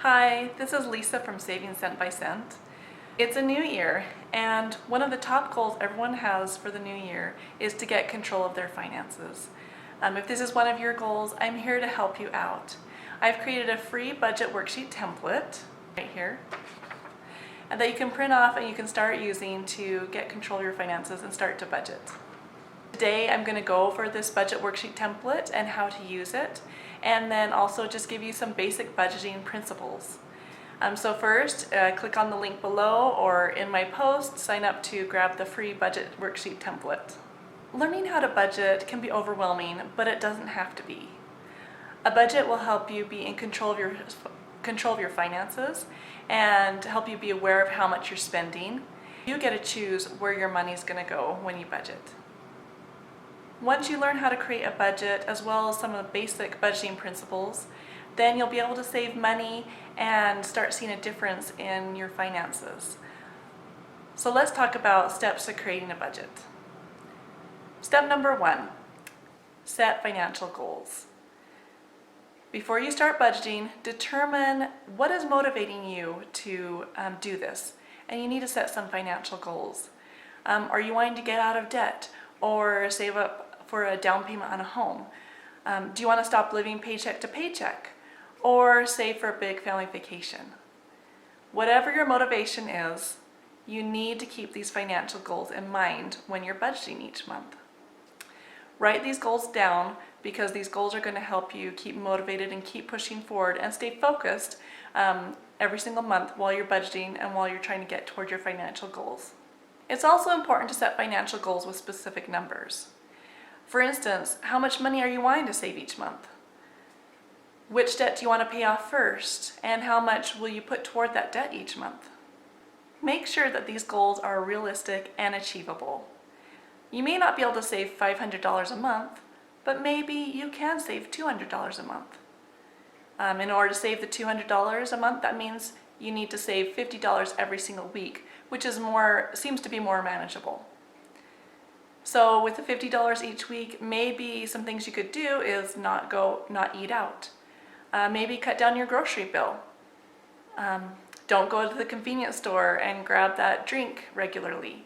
Hi, this is Lisa from Saving Cent by Cent. It's a new year, and one of the top goals everyone has for the new year is to get control of their finances. If this is one of your goals, I'm here to help you out. I've created a free budget worksheet template right here and that you can print off and you can start using to get control of your finances and start to budget. Today I'm going to go over this budget worksheet template and how to use it, and then also just give you some basic budgeting principles. So first, click on the link below or in my post, sign up to grab the free budget worksheet template. Learning how to budget can be overwhelming, but it doesn't have to be. A budget will help you be in control of your finances and help you be aware of how much you're spending. You get to choose where your money's going to go when you budget. Once you learn how to create a budget as well as some of the basic budgeting principles, then you'll be able to save money and start seeing a difference in your finances. So let's talk about steps to creating a budget. Step number 1, set financial goals. Before you start budgeting, determine what is motivating you to do this. And you need to set some financial goals. Are you wanting to get out of debt or save up for a down payment on a home? Do you want to stop living paycheck to paycheck or save for a big family vacation? Whatever your motivation is, you need to keep these financial goals in mind when you're budgeting each month. Write these goals down because these goals are going to help you keep motivated and keep pushing forward and stay focused every single month while you're budgeting and while you're trying to get toward your financial goals. It's also important to set financial goals with specific numbers. For instance, how much money are you wanting to save each month? Which debt do you want to pay off first? And how much will you put toward that debt each month? Make sure that these goals are realistic and achievable. You may not be able to save $500 a month, but maybe you can save $200 a month. In order to save the $200 a month, that means you need to save $50 every single week, which seems to be more manageable. So with the $50 each week, maybe some things you could do is not eat out. Maybe cut down your grocery bill. Don't go to the convenience store and grab that drink regularly.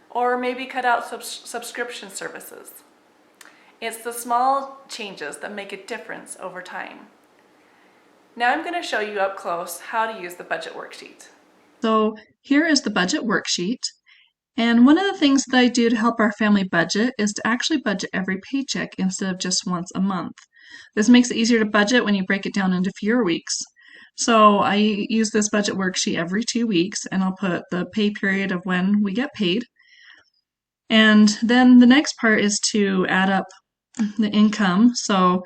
Or maybe cut out subscription services. It's the small changes that make a difference over time. Now I'm going to show you up close how to use the budget worksheet. So here is the budget worksheet. And one of the things that I do to help our family budget is to actually budget every paycheck instead of just once a month. This makes it easier to budget when you break it down into fewer weeks. So I use this budget worksheet every 2 weeks, and I'll put the pay period of when we get paid. And then the next part is to add up the income. So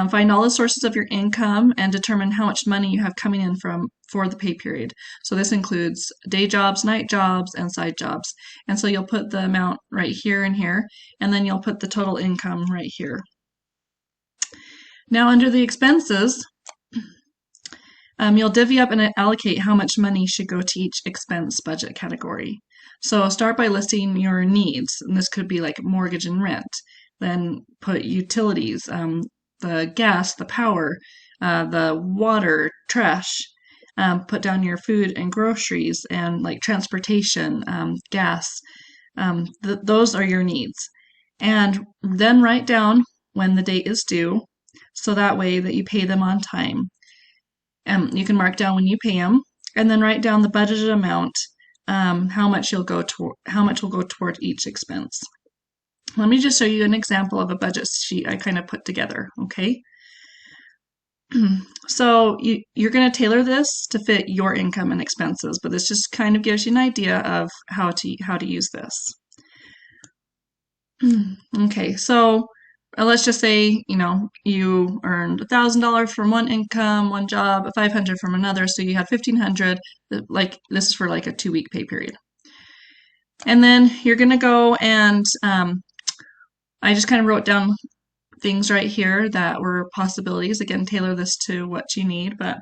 find all the sources of your income and determine how much money you have coming in for the pay period. So this includes day jobs, night jobs, and side jobs. And so you'll put the amount right here and here, and then you'll put the total income right here. Now under the expenses, you'll divvy up and allocate how much money should go to each expense budget category. So start by listing your needs, and this could be like mortgage and rent. Then put utilities, the gas, the power, the water, trash. Put down your food and groceries and like transportation, gas. Those are your needs. And then write down when the date is due, so that way that you pay them on time. You can mark down when you pay them, and then write down the budgeted amount, how much will go toward each expense. Let me just show you an example of a budget sheet I kind of put together, okay? So you're going to tailor this to fit your income and expenses, but this just kind of gives you an idea of how to use this. Okay, so let's just say you earned $1,000 from one income, one job, $500 from another, so you had $1,500. Like this is for like a 2-week pay period, and then you're going to go and I just kind of wrote down things right here that were possibilities. Again, tailor this to what you need, but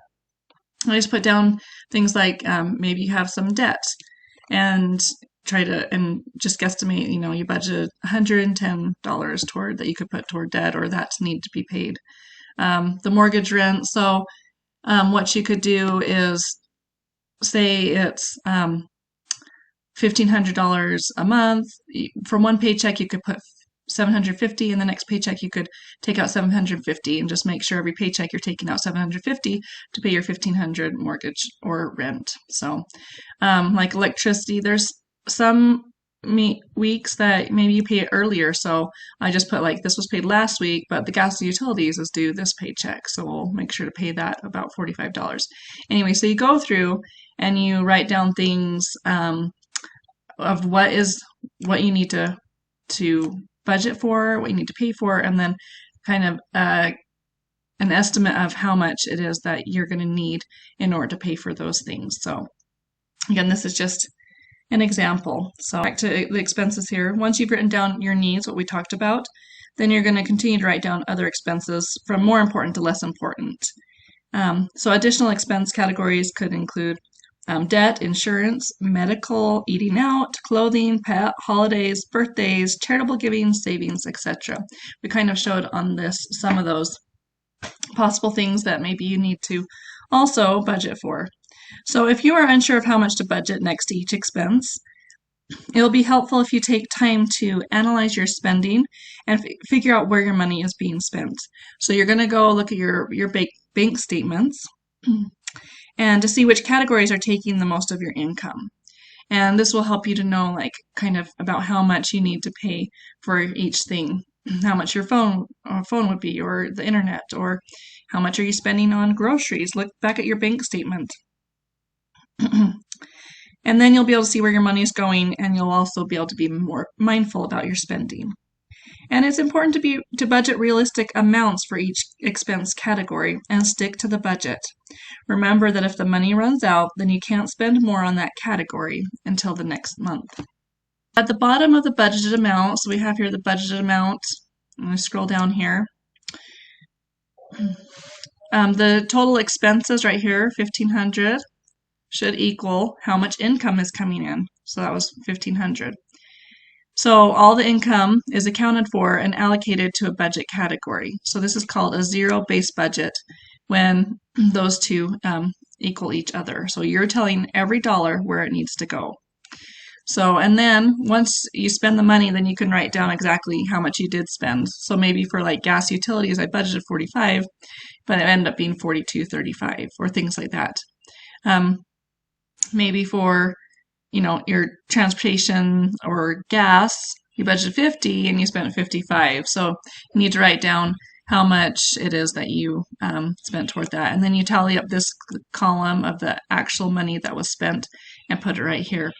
I just put down things like maybe you have some debt and just guesstimate, you budgeted $110 toward that you could put toward debt or that need to be paid. The mortgage rent. So what you could do is say it's $1,500 a month. From one paycheck, you could put 750, and the next paycheck you could take out 750, and just make sure every paycheck you're taking out 750 to pay your 1,500 mortgage or rent. So, like electricity, there's some weeks that maybe you pay it earlier. So I just put like this was paid last week, but the gas and utilities is due this paycheck. So we'll make sure to pay that about $45. Anyway, so you go through and you write down things of what you need to budget for, what you need to pay for, and then kind of an estimate of how much it is that you're going to need in order to pay for those things. So again, this is just an example. So back to the expenses here. Once you've written down your needs, what we talked about, then you're going to continue to write down other expenses from more important to less important. So additional expense categories could include debt, insurance, medical, eating out, clothing, pet, holidays, birthdays, charitable giving, savings, etc. We kind of showed on this some of those possible things that maybe you need to also budget for. So if you are unsure of how much to budget next to each expense, it'll be helpful if you take time to analyze your spending and figure out where your money is being spent. So you're going to go look at your bank statements and to see which categories are taking the most of your income. And this will help you to know, like, kind of about how much you need to pay for each thing, how much your phone would be, or the internet, or how much are you spending on groceries. Look back at your bank statement. And then you'll be able to see where your money is going, and you'll also be able to be more mindful about your spending. And it's important to budget realistic amounts for each expense category and stick to the budget. Remember that if the money runs out, then you can't spend more on that category until the next month. At the bottom of the budgeted amount, so we have here the budgeted amount. I'm going to scroll down here. The total expenses right here, $1,500, should equal how much income is coming in. So that was $1,500. So all the income is accounted for and allocated to a budget category. So this is called a zero-based budget when those two equal each other. So you're telling every dollar where it needs to go. So, and then once you spend the money, then you can write down exactly how much you did spend. So maybe for like gas utilities, I budgeted 45, but it ended up being 42.35 or things like that. Maybe for, your transportation or gas, you budgeted 50 and you spent 55. So you need to write down how much it is that you spent toward that. And then you tally up this column of the actual money that was spent and put it right here.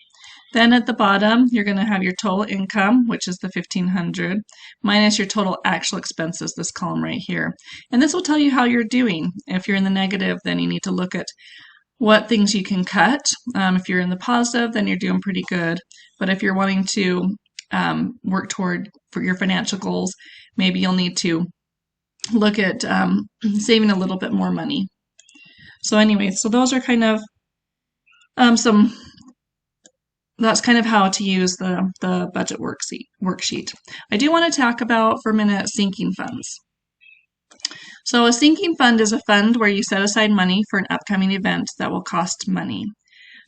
Then at the bottom, you're going to have your total income, which is the 1,500, minus your total actual expenses, this column right here. And this will tell you how you're doing. If you're in the negative, then you need to look at what things you can cut. If you're in the positive, then you're doing pretty good. But if you're wanting to work toward for your financial goals, maybe you'll need to look at saving a little bit more money. So anyway, so those are kind of that's kind of how to use the budget worksheet. I do want to talk about for a minute sinking funds. So a sinking fund is a fund where you set aside money for an upcoming event that will cost money.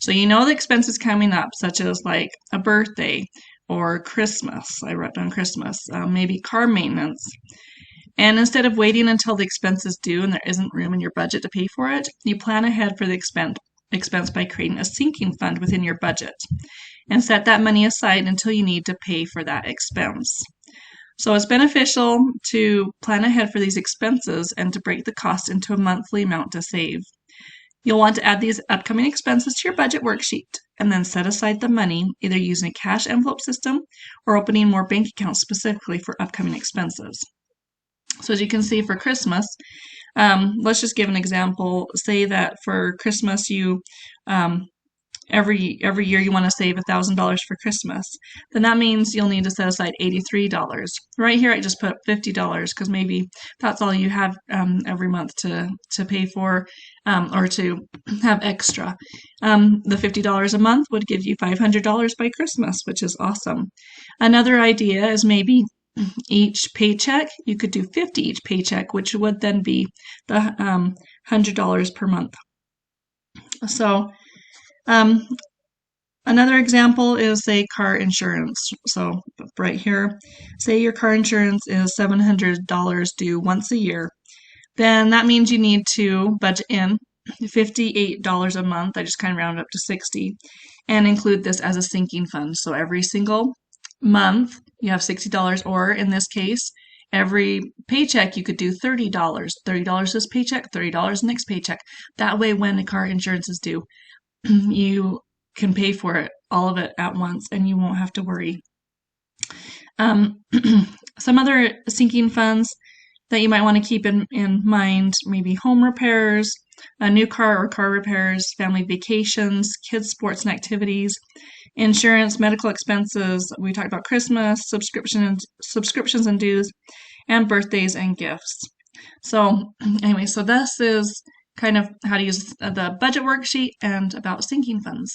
So you know the expenses coming up, such as like a birthday or Christmas. I wrote down Christmas, maybe car maintenance. And instead of waiting until the expense is due and there isn't room in your budget to pay for it, you plan ahead for the expense by creating a sinking fund within your budget and set that money aside until you need to pay for that expense. So it's beneficial to plan ahead for these expenses and to break the cost into a monthly amount to save. You'll want to add these upcoming expenses to your budget worksheet and then set aside the money either using a cash envelope system or opening more bank accounts specifically for upcoming expenses. So as you can see for Christmas, let's just give an example. Say that for Christmas you every year you want to save $1,000 for Christmas. Then that means you'll need to set aside $83. Right here I just put $50 because maybe that's all you have every month to pay for or to have extra. The $50 a month would give you $500 by Christmas, which is awesome. Another idea is maybe each paycheck, you could do 50 each paycheck, which would then be the $100 per month. So um, another example is, say, car insurance. So right here, say your car insurance is $700 due once a year. Then that means you need to budget in $58 a month. I just kind of rounded up to 60 and include this as a sinking fund. So every single month you have $60, or in this case, every paycheck you could do $30. $30 this paycheck, $30 next paycheck. That way, when the car insurance is due, you can pay for it, all of it at once, and you won't have to worry. Um, some other sinking funds that you might want to keep in mind, maybe home repairs, a new car or car repairs, family vacations, kids' sports and activities, insurance, medical expenses. We talked about Christmas, subscriptions and dues, and birthdays and gifts. So anyway, so this is kind of how to use the budget worksheet and about sinking funds.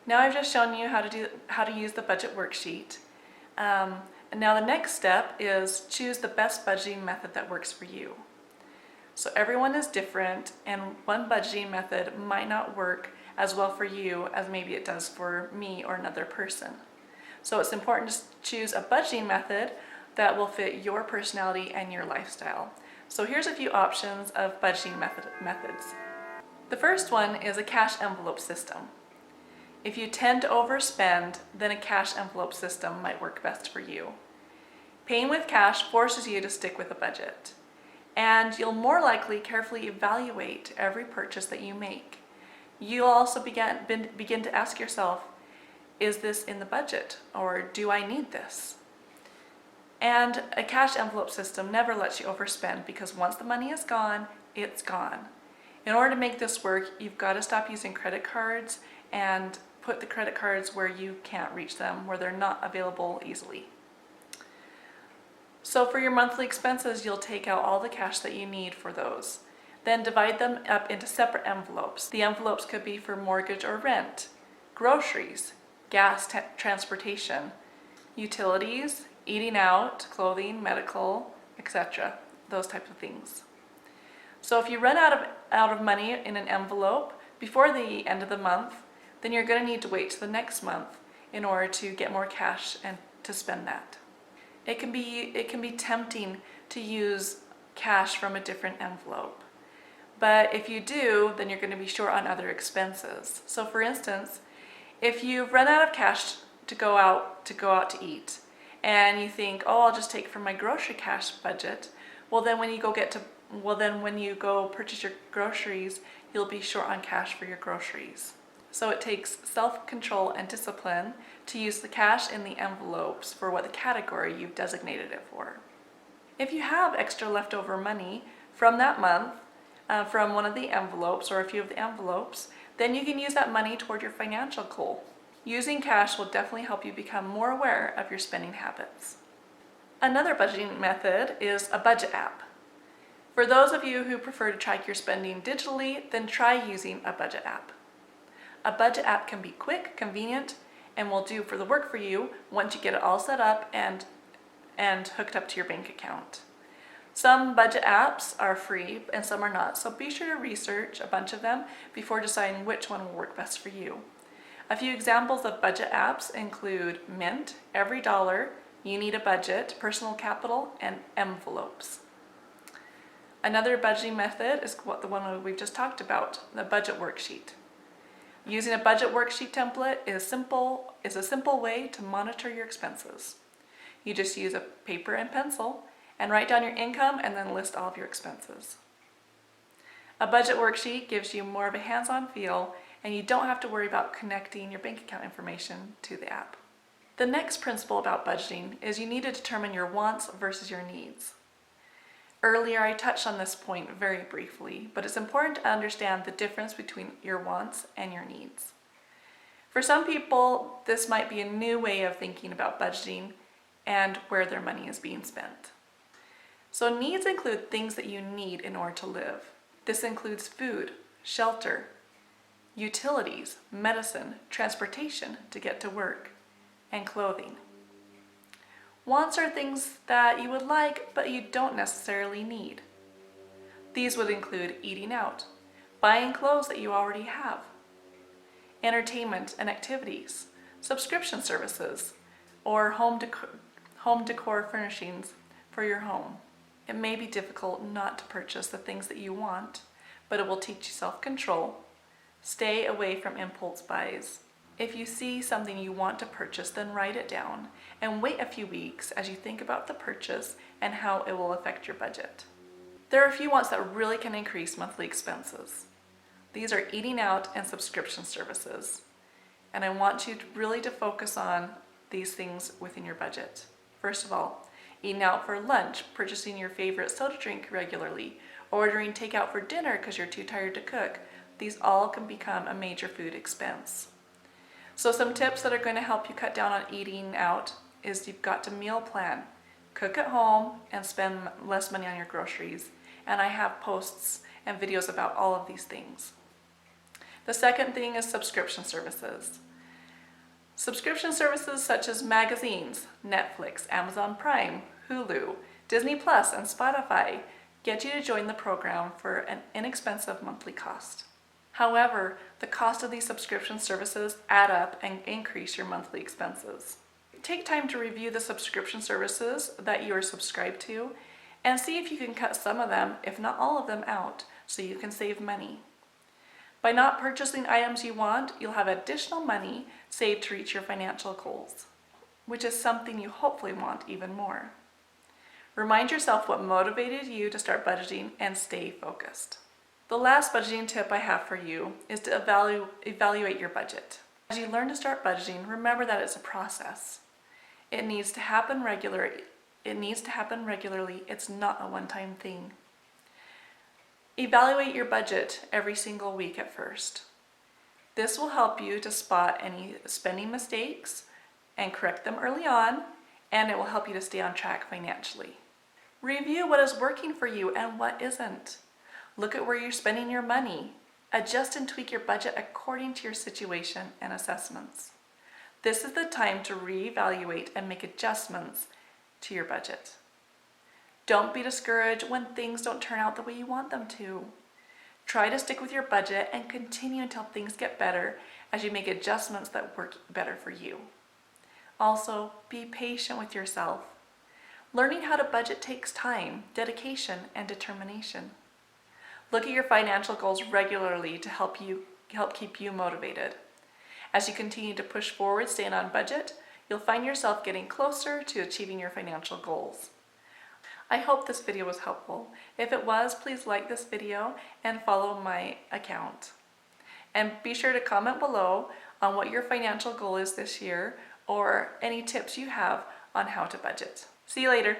Now I've just shown you how to use the budget worksheet. And now the next step is choose the best budgeting method that works for you. So everyone is different, and one budgeting method might not work as well for you as maybe it does for me or another person. So it's important to choose a budgeting method that will fit your personality and your lifestyle. So here's a few options of budgeting methods. The first one is a cash envelope system. If you tend to overspend, then a cash envelope system might work best for you. Paying with cash forces you to stick with a budget, and you'll more likely carefully evaluate every purchase that you make. You'll also begin to ask yourself, is this in the budget, or do I need this? And a cash envelope system never lets you overspend, because once the money is gone, it's gone. In order to make this work, you've got to stop using credit cards and put the credit cards where you can't reach them, where they're not available easily. So for your monthly expenses, you'll take out all the cash that you need for those. Then divide them up into separate envelopes. The envelopes could be for mortgage or rent, groceries, gas, transportation, utilities, eating out, clothing, medical, etc. Those types of things. So if you run out of money in an envelope before the end of the month, then you're going to need to wait to the next month in order to get more cash and to spend that. It can be tempting to use cash from a different envelope. But if you do, then you're going to be short on other expenses. So for instance, if you've run out of cash to go out to eat, and you think, oh, I'll just take from my grocery cash budget, well then when you go purchase your groceries, you'll be short on cash for your groceries. So it takes self-control and discipline to use the cash in the envelopes for what the category you've designated it for. If you have extra leftover money from that month, from one of the envelopes or a few of the envelopes, then you can use that money toward your financial goal. Using cash will definitely help you become more aware of your spending habits. Another budgeting method is a budget app. For those of you who prefer to track your spending digitally, then try using a budget app. A budget app can be quick, convenient, and will do for the work for you once you get it all set up and hooked up to your bank account. Some budget apps are free and some are not, so be sure to research a bunch of them before deciding which one will work best for you. A few examples of budget apps include Mint, Every Dollar, You Need a Budget, Personal Capital, and Envelopes. Another budgeting method is the one we've just talked about, the budget worksheet. Using a budget worksheet template is a simple way to monitor your expenses. You just use a paper and pencil and write down your income and then list all of your expenses. A budget worksheet gives you more of a hands-on feel, and you don't have to worry about connecting your bank account information to the app. The next principle about budgeting is you need to determine your wants versus your needs. Earlier I touched on this point very briefly, but it's important to understand the difference between your wants and your needs. For some people, this might be a new way of thinking about budgeting and where their money is being spent. So needs include things that you need in order to live. This includes food, shelter, utilities, medicine, transportation to get to work, and clothing. Wants are things that you would like, but you don't necessarily need. These would include eating out, buying clothes that you already have, entertainment and activities, subscription services, or home decor furnishings for your home. It may be difficult not to purchase the things that you want, but it will teach you self-control. Stay away from impulse buys. If you see something you want to purchase, then write it down and wait a few weeks as you think about the purchase and how it will affect your budget. There are a few wants that really can increase monthly expenses. These are eating out and subscription services. And I want you to focus on these things within your budget. First of all, eating out for lunch, purchasing your favorite soda drink regularly, ordering takeout for dinner because you're too tired to cook. These all can become a major food expense. So some tips that are going to help you cut down on eating out is you've got to meal plan. Cook at home and spend less money on your groceries. And I have posts and videos about all of these things. The second thing is subscription services. Subscription services such as magazines, Netflix, Amazon Prime, Hulu, Disney Plus, and Spotify get you to join the program for an inexpensive monthly cost. However, the cost of these subscription services add up and increase your monthly expenses. Take time to review the subscription services that you are subscribed to and see if you can cut some of them, if not all of them, out so you can save money. By not purchasing items you want, you'll have additional money saved to reach your financial goals, which is something you hopefully want even more. Remind yourself what motivated you to start budgeting and stay focused. The last budgeting tip I have for you is to evaluate your budget. As you learn to start budgeting, remember that it's a process. It needs to happen regularly. It's not a one-time thing. Evaluate your budget every single week at first. This will help you to spot any spending mistakes and correct them early on, and it will help you to stay on track financially. Review what is working for you and what isn't. Look at where you're spending your money. Adjust and tweak your budget according to your situation and assessments. This is the time to reevaluate and make adjustments to your budget. Don't be discouraged when things don't turn out the way you want them to. Try to stick with your budget and continue until things get better as you make adjustments that work better for you. Also, be patient with yourself. Learning how to budget takes time, dedication, and determination. Look at your financial goals regularly to help keep you motivated. As you continue to push forward, staying on budget, you'll find yourself getting closer to achieving your financial goals. I hope this video was helpful. If it was, please like this video and follow my account. And be sure to comment below on what your financial goal is this year or any tips you have on how to budget. See you later.